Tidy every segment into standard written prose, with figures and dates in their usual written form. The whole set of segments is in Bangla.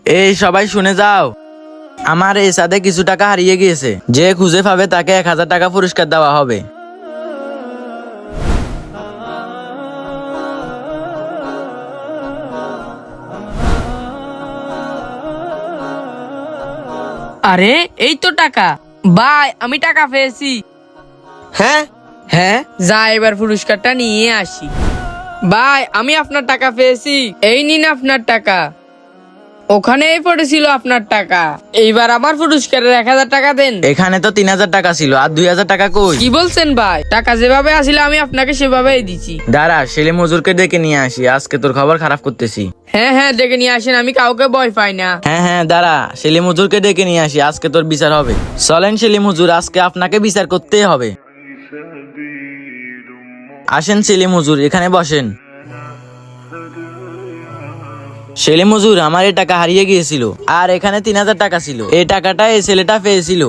এই সবাই শুনে যাও, আমার এই সাথে কিছু টাকা হারিয়ে গিয়েছে। যে খুঁজে পাবে তাকে 1000 টাকা পুরস্কার দেওয়া হবে। আরে এই তো টাকা। ভাই আমি টাকা পেয়েছি। হ্যাঁ হ্যাঁ, যা এবার পুরস্কারটা নিয়ে আসি। ভাই আমি আপনার টাকা পেয়েছি, এই নিন আপনার টাকা। ওখানেই পড়েছিল আপনার টাকা, এইবার আমার পুরস্কারের 1000 টাকা দেন। এখানে তো 3000 টাকা ছিল, আর 2000 টাকা কই? কি বলছেন ভাই? টাকা যেভাবে আসলে আমি আপনাকে সেভাবেই দিছি। দাঁড়া, ছেলে মজুরকে ডেকে নিয়ে আসি, আজকে তোর খবর খারাপ করতেছি। হ্যাঁ হ্যাঁ, ডেকে নিয়ে আসেন, আমি কাউকে ভয় পাই না। হ্যাঁ হ্যাঁ, দাঁড়া, ছেলে মজুরকে ডেকে নিয়ে আসি, আজকে তোর বিচার হবে। চলেন ছেলে মজুর, আজকে আপনাকে বিচার করতেই হবে। আসেন ছেলে মজুর, এখানে বসেন। ছেলে মজুর, আমার এই টাকা হারিয়ে গিয়েছিল, আর এখানে 3000 টাকা ছিল। এই টাকাটা এই ছেলেটা পেয়েছিল,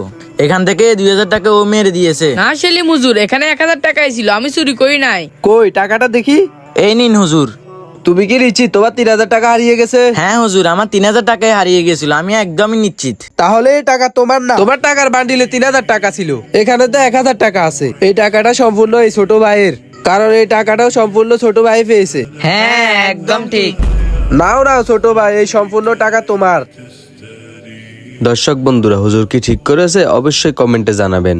এখান থেকে 2000 টাকা ও মেরে দিয়েছে। না সেলিম হুজুর, এখানে 1000 টাকাই ছিল, আমি চুরি করি নাই। কই টাকাটা দেখি। এই নিন হুজুর। তুমি কি নিশ্চিত তোমার 3000 টাকা হারিয়ে গেছে? হ্যাঁ হুজুর, আমার 3000 টাকাই হারিয়ে গিয়েছিল, আমি একদমই নিশ্চিত। তাহলে এই টাকা তোমার না, তোমার টাকার বান্ডিলে 3000 টাকা ছিল, এখানে তো 1000 টাকা আছে। এই টাকাটা সম্পূর্ণ এই ছোট ভাইয়ের, কারণ এই টাকাটাও সম্পূর্ণ ছোট ভাই পেয়েছে। হ্যাঁ একদম ঠিক। নাও নাও ছোট ভাই, এই সম্পূর্ণ টাকা তোমার। দর্শক বন্ধুরা, হুজুর কি ঠিক করেছে অবশ্যই কমেন্টে জানাবেন।